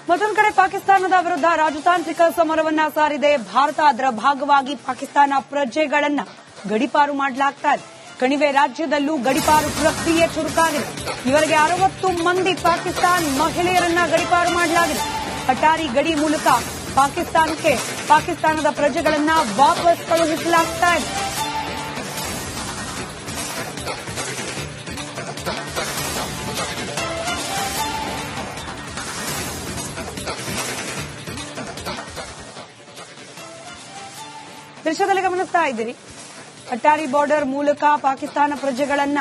ಮತ್ತೊಂದು ಕಡೆ ಪಾಕಿಸ್ತಾನದ ವಿರುದ್ಧ ರಾಜತಾಂತ್ರಿಕ ಸಮರವನ್ನ ಸಾರಿದೆ ಭಾರತ. ಅದರ ಭಾಗವಾಗಿ ಪಾಕಿಸ್ತಾನ ಪ್ರಜೆಗಳನ್ನ ಗಡೀಪಾರು ಮಾಡಲಾಗ್ತಾ ಇದೆ. ಕಣಿವೆ ರಾಜ್ಯದಲ್ಲೂ ಗಡೀಪಾರು ಪ್ರಕ್ರಿಯೆ ಚುರುಕಾಗಿದೆ. ಇವರಿಗೆ 60 ಮಂದಿ ಪಾಕಿಸ್ತಾನ ಮಹಿಳೆಯರನ್ನ ಗಡೀಪಾರು ಮಾಡಲಾಗಿದೆ. ಅಟಾರಿ ಗಡಿ ಮೂಲಕ ಪಾಕಿಸ್ತಾನದ ಪ್ರಜೆಗಳನ್ನ ವಾಪಸ್ ಕಳುಹಿಸಲಾಗ್ತಾ ಇದೆ. ದೃಶ್ಯದಲ್ಲಿ ಗಮನಿಸ್ತಾ ಇದ್ದೀರಿ, ಅಟ್ಟಾರಿ ಬಾರ್ಡರ್ ಮೂಲಕ ಪಾಕಿಸ್ತಾನ ಪ್ರಜೆಗಳನ್ನ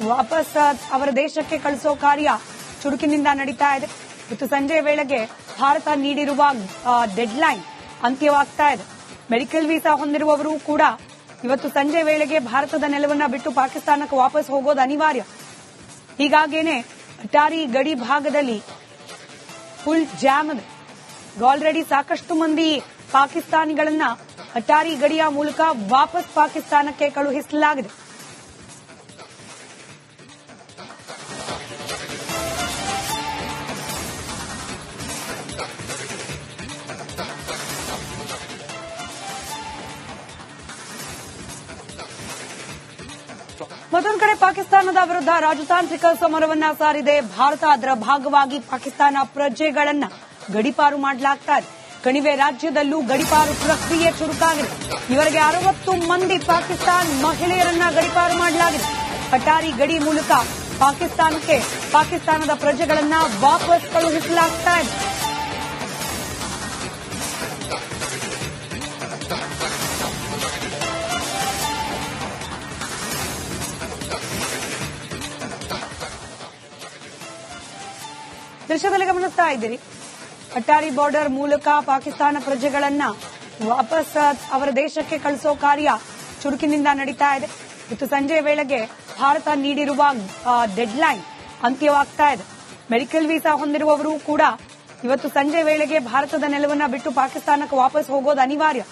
ವಾಪಸ್ ಅವರ ದೇಶಕ್ಕೆ ಕಳಿಸೋ ಕಾರ್ಯ ಚುರುಕಿನಿಂದ ನಡೀತಾ ಇದೆ. ಇವತ್ತು ಸಂಜೆ ವೇಳೆಗೆ ಭಾರತ ನೀಡಿರುವ ಡೆಡ್ಲೈನ್ ಅಂತ್ಯವಾಗ್ತಾ ಇದೆ. ಮೆಡಿಕಲ್ ವೀಸಾ ಹೊಂದಿರುವವರು ಕೂಡ ಇವತ್ತು ಸಂಜೆ ವೇಳೆಗೆ ಭಾರತದ ನೆಲವನ್ನ ಬಿಟ್ಟು ಪಾಕಿಸ್ತಾನಕ್ಕೆ ವಾಪಸ್ ಹೋಗೋದು ಅನಿವಾರ್ಯ. ಹೀಗಾಗೇನೆ ಅಟ್ಟಾರಿ ಗಡಿ ಭಾಗದಲ್ಲಿ ಫುಲ್ ಜಾಮ್ ಇದೆ. ಆಲ್ರೆಡಿ ಸಾಕಷ್ಟು ಮಂದಿ ಪಾಕಿಸ್ತಾನಿಗಳನ್ನ ಅಟ್ಟಾರಿ ಗಡಿಯ ಮೂಲಕ ವಾಪಸ್ ಪಾಕಿಸ್ತಾನಕ್ಕೆ ಕಳುಹಿಸಲಾಗಿದೆ. ಮತ್ತೊಂದು ಕಡೆ ಪಾಕಿಸ್ತಾನದ ವಿರುದ್ಧ ರಾಜತಾಂತ್ರಿಕ ಸಮರವನ್ನ ಸಾರಿದೆ ಭಾರತ. ಅದರ ಭಾಗವಾಗಿ ಪಾಕಿಸ್ತಾನ ಪ್ರಜೆಗಳನ್ನ ಗಡೀಪಾರು ಮಾಡಲಾಗ್ತಾ ಇದೆ. ಕಣಿವೆ ರಾಜ್ಯದಲ್ಲೂ ಗಡೀಪಾರು ಪ್ರಕ್ರಿಯೆ ಚುರುಕಾಗಿದೆ. ಇವರಿಗೆ 60 ಮಂದಿ ಪಾಕಿಸ್ತಾನ ಮಹಿಳೆಯರನ್ನ ಗಡೀಪಾರು ಮಾಡಲಾಗಿದೆ. ಅಟ್ಟಾರಿ ಗಡಿ ಮೂಲಕ ಪಾಕಿಸ್ತಾನದ ಪ್ರಜೆಗಳನ್ನ ವಾಪಸ್ ಕಳುಹಿಸಲಾಗ್ತಾ ಇದೆ. ದೃಶ್ಯದಲ್ಲಿ ಗಮನಿಸ್ತಾ ಇದ್ದೀರಿ, ಅಟ್ಟಾರಿ ಬಾರ್ಡರ್ ಮೂಲಕ ಪಾಕಿಸ್ತಾನ ಪ್ರಜೆಗಳನ್ನ ವಾಪಸ್ ಅವರ ದೇಶಕ್ಕೆ ಕಳಿಸೋ ಕಾರ್ಯ ಚುರುಕಿನಿಂದ ನಡೀತಾ ಇದೆ. ಇವತ್ತು ಸಂಜೆ ವೇಳೆಗೆ ಭಾರತ ನೀಡಿರುವ ಡೆಡ್ಲೈನ್ ಅಂತ್ಯವಾಗ್ತಾ ಇದೆ. ಮೆಡಿಕಲ್ ವೀಸಾ ಹೊಂದಿರುವವರು ಕೂಡ ಇವತ್ತು ಸಂಜೆ ವೇಳೆಗೆ ಭಾರತದ ನೆಲವನ್ನ ಬಿಟ್ಟು ಪಾಕಿಸ್ತಾನಕ್ಕೆ ವಾಪಸ್ ಹೋಗೋದು ಅನಿವಾರ್ಯ.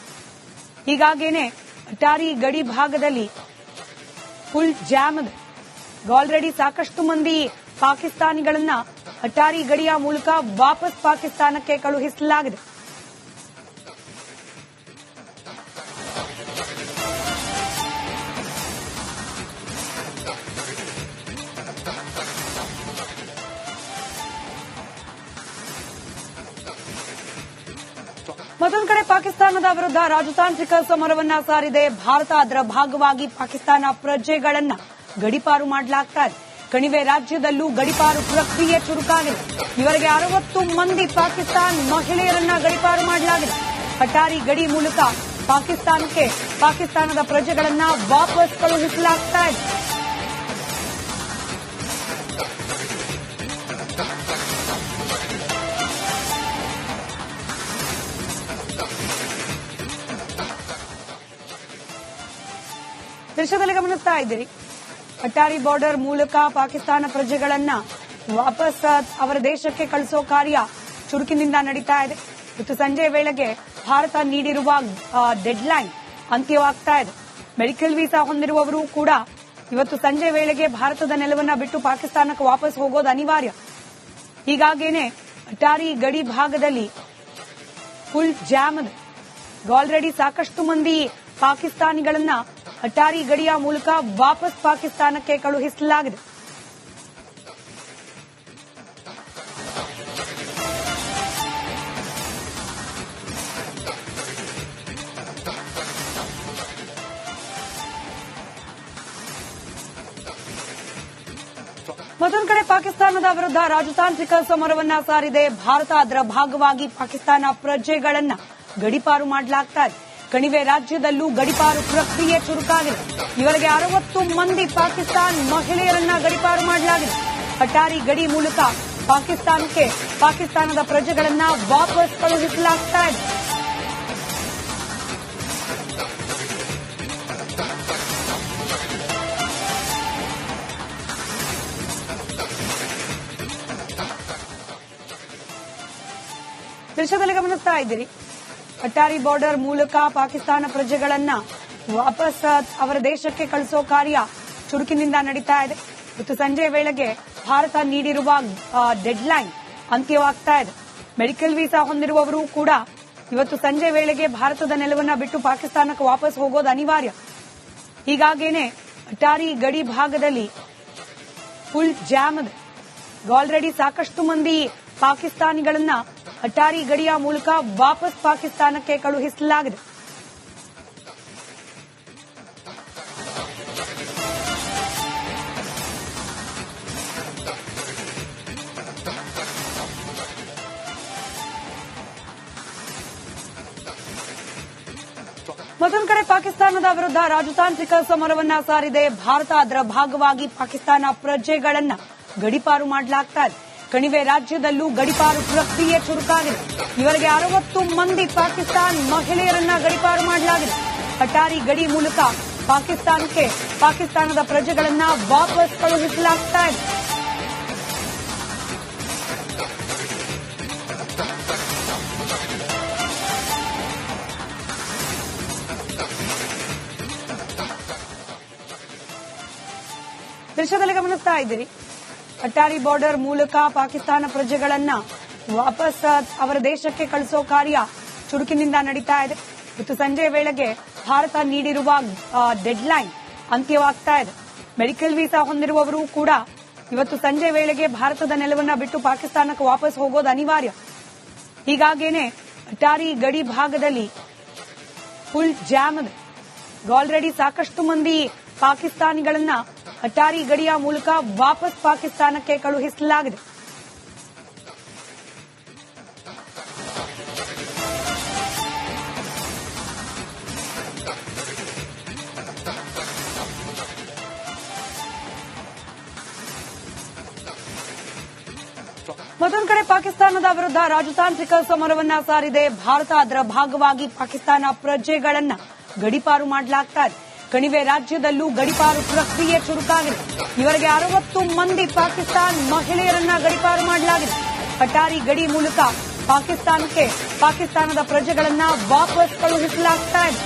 ಹೀಗಾಗೇನೆ ಅಟ್ಟಾರಿ ಗಡಿ ಭಾಗದಲ್ಲಿ ಫುಲ್ ಜಾಮ್ ಇದೆ. ಆಲ್ರೆಡಿ ಸಾಕಷ್ಟು ಮಂದಿ ಪಾಕಿಸ್ತಾನಿಗಳನ್ನ ಅಟ್ಟಾರಿ ಗಡಿಯ ಮೂಲಕ ವಾಪಸ್ ಪಾಕಿಸ್ತಾನಕ್ಕೆ ಕಳುಹಿಸಲಾಗಿದೆ. ಮತ್ತೊಂದು ಕಡೆ ಪಾಕಿಸ್ತಾನದ ವಿರುದ್ಧ ರಾಜತಾಂತ್ರಿಕ ಸಮರವನ್ನ ಸಾರಿದೆ ಭಾರತ. ಅದರ ಭಾಗವಾಗಿ ಪಾಕಿಸ್ತಾನ ಪ್ರಜೆಗಳನ್ನ ಗಡೀಪಾರು ಮಾಡಲಾಗ್ತಾ ಇದೆ. ಕಣಿವೆ ರಾಜ್ಯದಲ್ಲೂ ಗಡೀಪಾರು ಪ್ರಕ್ರಿಯೆ ಚುರುಕಾಗಿದೆ. ಇವರಿಗೆ 60 ಮಂದಿ ಪಾಕಿಸ್ತಾನ ಮಹಿಳೆಯರನ್ನ ಗಡೀಪಾರು ಮಾಡಲಾಗಿದೆ. ಅಟ್ಟಾರಿ ಗಡಿ ಮೂಲಕ ಪಾಕಿಸ್ತಾನದ ಪ್ರಜೆಗಳನ್ನ ವಾಪಸ್ ಕಳುಹಿಸಲಾಗ್ತಾ ಇದೆ. ದೃಶ್ಯದಲ್ಲಿ ಗಮನಿಸ್ತಾ ಇದ್ದೀರಿ, ಅಟ್ಟಾರಿ ಬಾರ್ಡರ್ ಮೂಲಕ ಪಾಕಿಸ್ತಾನ ಪ್ರಜೆಗಳನ್ನ ವಾಪಸ್ ಅವರ ದೇಶಕ್ಕೆ ಕಳಿಸೋ ಕಾರ್ಯ ಚುರುಕಿನಿಂದ ನಡೀತಾ ಇದೆ. ಇವತ್ತು ಸಂಜೆ ವೇಳೆಗೆ ಭಾರತ ನೀಡಿರುವ ಡೆಡ್ಲೈನ್ ಅಂತ್ಯವಾಗ್ತಾ ಇದೆ. ಮೆಡಿಕಲ್ ವೀಸಾ ಹೊಂದಿರುವವರು ಕೂಡ ಇವತ್ತು ಸಂಜೆ ವೇಳೆಗೆ ಭಾರತದ ನೆಲವನ್ನ ಬಿಟ್ಟು ಪಾಕಿಸ್ತಾನಕ್ಕೆ ವಾಪಸ್ ಹೋಗೋದು ಅನಿವಾರ್ಯ. ಹೀಗಾಗೇನೆ ಅಟ್ಟಾರಿ ಗಡಿ ಭಾಗದಲ್ಲಿ ಫುಲ್ ಜಾಮ್ ಇದೆ. ಆಲ್ರೆಡಿ ಸಾಕಷ್ಟು ಮಂದಿ ಪಾಕಿಸ್ತಾನಿಗಳನ್ನ ಅಟ್ಟಾರಿ ಗಡಿಯ ಮೂಲಕ ವಾಪಸ್ ಪಾಕಿಸ್ತಾನಕ್ಕೆ ಕಳುಹಿಸಲಾಗಿದೆ. ಮತ್ತೊಂದು ಕಡೆ ಪಾಕಿಸ್ತಾನದ ವಿರುದ್ಧ ರಾಜತಾಂತ್ರಿಕ ಸಮರವನ್ನ ಸಾರಿದೆ ಭಾರತ. ಅದರ ಭಾಗವಾಗಿ ಪಾಕಿಸ್ತಾನ ಪ್ರಜೆಗಳನ್ನ ಗಡೀಪಾರು ಮಾಡಲಾಗ್ತಾ ಇದೆ. ಕಣಿವೆ ರಾಜ್ಯದಲ್ಲೂ ಗಡೀಪಾರು ಪ್ರಕ್ರಿಯೆ ಚುರುಕಾಗಿದೆ. ಇವರಿಗೆ 60 ಮಂದಿ ಪಾಕಿಸ್ತಾನ ಮಹಿಳೆಯರನ್ನ ಗಡೀಪಾರು ಮಾಡಲಾಗಿದೆ. ಅಟ್ಟಾರಿ ಗಡಿ ಮೂಲಕ ಪಾಕಿಸ್ತಾನದ ಪ್ರಜೆಗಳನ್ನ ವಾಪಸ್ ಕಳುಹಿಸಲಾಗ್ತಾ ಇದೆ. ದೃಶ್ಯದಲ್ಲಿ ಗಮನಿಸ್ತಾ ಇದ್ದೀರಿ, ಅಟ್ಟಾರಿ ಬಾರ್ಡರ್ ಮೂಲಕ ಪಾಕಿಸ್ತಾನ ಪ್ರಜೆಗಳನ್ನ ವಾಪಸ್ ಅವರ ದೇಶಕ್ಕೆ ಕಳಿಸೋ ಕಾರ್ಯ ಚುರುಕಿನಿಂದ ನಡೀತಾ ಇದೆ. ಇವತ್ತು ಸಂಜೆ ವೇಳೆಗೆ ಭಾರತ ನೀಡಿರುವ ಡೆಡ್ಲೈನ್ ಅಂತ್ಯವಾಗ್ತಾ ಇದೆ. ಮೆಡಿಕಲ್ ವೀಸಾ ಹೊಂದಿರುವವರು ಕೂಡ ಇವತ್ತು ಸಂಜೆ ವೇಳೆಗೆ ಭಾರತದ ನೆಲವನ್ನ ಬಿಟ್ಟು ಪಾಕಿಸ್ತಾನಕ್ಕೆ ವಾಪಸ್ ಹೋಗೋದು ಅನಿವಾರ್ಯ. ಹೀಗಾಗೇನೆ ಅಟ್ಟಾರಿ ಗಡಿ ಭಾಗದಲ್ಲಿ ಫುಲ್ ಜಾಮ್ ಇದೆ. ಆಲ್ರೆಡಿ ಸಾಕಷ್ಟು ಮಂದಿ ಪಾಕಿಸ್ತಾನಿಗಳನ್ನ ಅಟ್ಟಾರಿ ಗಡಿಯ ಮೂಲಕ ವಾಪಸ್ ಪಾಕಿಸ್ತಾನಕ್ಕೆ ಕಳುಹಿಸಲಾಗಿದೆ. ಮತ್ತೊಂದು ಕಡೆ ಪಾಕಿಸ್ತಾನದ ವಿರುದ್ಧ ರಾಜತಾಂತ್ರಿಕ ಸಮರವನ್ನ ಸಾರಿದೆ ಭಾರತ. ಅದರ ಭಾಗವಾಗಿ ಪಾಕಿಸ್ತಾನ ಪ್ರಜೆಗಳನ್ನ ಗಡಿಪಾರು ಮಾಡಲಾಗ್ತಾ ಇದೆ. ಕಣಿವೆ ರಾಜ್ಯದಲ್ಲೂ ಗಡಿಪಾರು ಪ್ರಕ್ರಿಯೆ ಚುರುಕಾಗಿದೆ. ಇವರಿಗೆ 60 ಮಂದಿ ಪಾಕಿಸ್ತಾನ್ ಮಹಿಳೆಯರನ್ನ ಗಡಿಪಾರು ಮಾಡಲಾಗಿದೆ. ಅಟ್ಟಾರಿ ಗಡಿ ಮೂಲಕ ಪಾಕಿಸ್ತಾನಕ್ಕೆ ಪಾಕಿಸ್ತಾನದ ಪ್ರಜೆಗಳನ್ನ ವಾಪಸ್ ಕಳುಹಿಸಲಾಗ್ತಾ ಇದೆ. ದೃಶ್ಯದಲ್ಲಿ ಗಮನಿಸ್ತಾ ಇದ್ದೀರಿ, ಅಟ್ಟಾರಿ ಬಾರ್ಡರ್ ಮೂಲಕ ಪಾಕಿಸ್ತಾನ ಪ್ರಜೆಗಳನ್ನ ವಾಪಸ್ ಅವರ ದೇಶಕ್ಕೆ ಕಳಿಸೋ ಕಾರ್ಯ ಚುರುಕಿನಿಂದ ನಡೀತಾ ಇದೆ. ಇವತ್ತು ಸಂಜೆ ವೇಳೆಗೆ ಭಾರತ ನೀಡಿರುವ ಡೆಡ್ಲೈನ್ ಅಂತ್ಯವಾಗ್ತಾ ಇದೆ. ಮೆಡಿಕಲ್ ವೀಸಾ ಹೊಂದಿರುವವರು ಕೂಡ ಇವತ್ತು ಸಂಜೆ ವೇಳೆಗೆ ಭಾರತದ ನೆಲವನ್ನ ಬಿಟ್ಟು ಪಾಕಿಸ್ತಾನಕ್ಕೆ ವಾಪಸ್ ಹೋಗೋದು ಅನಿವಾರ್ಯ. ಹೀಗಾಗೇನೆ ಅಟ್ಟಾರಿ ಗಡಿ ಭಾಗದಲ್ಲಿ ಫುಲ್ ಜಾಮ್ ಇದೆ. ಆಲ್ರೆಡಿ ಸಾಕಷ್ಟು ಮಂದಿ ಪಾಕಿಸ್ತಾನಿಗಳನ್ನ ಅಟ್ಟಾರಿ ಗಡಿಯ ಮೂಲಕ ವಾಪಸ್ ಪಾಕಿಸ್ತಾನಕ್ಕೆ ಕಳುಹಿಸಲಾಗಿದೆ. ಮತ್ತೊಂದು ಕಡೆ ಪಾಕಿಸ್ತಾನದ ವಿರುದ್ಧ ರಾಜತಾಂತ್ರಿಕ ಸಮರವನ್ನ ಸಾರಿದೆ ಭಾರತ. ಅದರ ಭಾಗವಾಗಿ ಪಾಕಿಸ್ತಾನ ಪ್ರಜೆಗಳನ್ನ ಗಡಿಪಾರು ಮಾಡಲಾಗ್ತಾ ಇದೆ. ಕಣಿವೆ ರಾಜ್ಯದಲ್ಲೂ ಗಡಿಪಾರು ಪ್ರಕ್ರಿಯೆ ಚುರುಕಾಗಿದೆ. ಇವರಿಗೆ 60 ಮಂದಿ ಪಾಕಿಸ್ತಾನ್ ಮಹಿಳೆಯರನ್ನ ಗಡಿಪಾರು ಮಾಡಲಾಗಿದೆ. ಅಟ್ಟಾರಿ ಗಡಿ ಮೂಲಕ ಪಾಕಿಸ್ತಾನಕ್ಕೆ ಪಾಕಿಸ್ತಾನದ ಪ್ರಜೆಗಳನ್ನ ವಾಪಸ್ ಕಳುಹಿಸಲಾಗ್ತಾ ಇದೆ.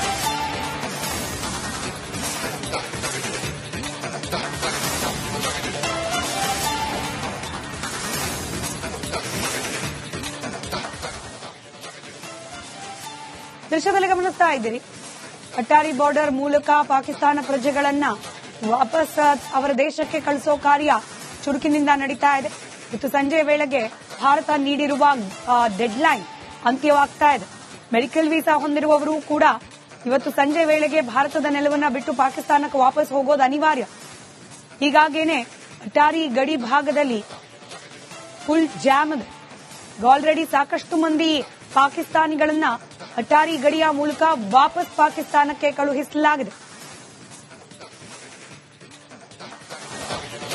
ದೃಶ್ಯದಲ್ಲಿ ಗಮನಿಸ್ತಾ ಇದ್ದೀರಿ, ಅಟ್ಟಾರಿ ಬಾರ್ಡರ್ ಮೂಲಕ ಪಾಕಿಸ್ತಾನ ಪ್ರಜೆಗಳನ್ನ ವಾಪಸ್ ಅವರ ದೇಶಕ್ಕೆ ಕಳಿಸೋ ಕಾರ್ಯ ಚುರುಕಿನಿಂದ ನಡೀತಾ ಇದೆ. ಇವತ್ತು ಸಂಜೆ ವೇಳೆಗೆ ಭಾರತ ನೀಡಿರುವ ಡೆಡ್ಲೈನ್ ಅಂತ್ಯವಾಗ್ತಾ ಇದೆ. ಮೆಡಿಕಲ್ ವೀಸಾ ಹೊಂದಿರುವವರು ಕೂಡ ಇವತ್ತು ಸಂಜೆ ವೇಳೆಗೆ ಭಾರತದ ನೆಲವನ್ನ ಬಿಟ್ಟು ಪಾಕಿಸ್ತಾನಕ್ಕೆ ವಾಪಸ್ ಹೋಗೋದು ಅನಿವಾರ್ಯ. ಹೀಗಾಗೇನೆ ಅಟ್ಟಾರಿ ಗಡಿ ಭಾಗದಲ್ಲಿ ಫುಲ್ ಜಾಮ್ ಇದೆ. ಆಲ್ರೆಡಿ ಸಾಕಷ್ಟು ಮಂದಿ ಪಾಕಿಸ್ತಾನಿಗಳನ್ನ ಅಟ್ಟಾರಿ ಗಡಿಯ ಮೂಲಕ ವಾಪಸ್ ಪಾಕಿಸ್ತಾನಕ್ಕೆ ಕಳುಹಿಸಲಾಗಿದೆ.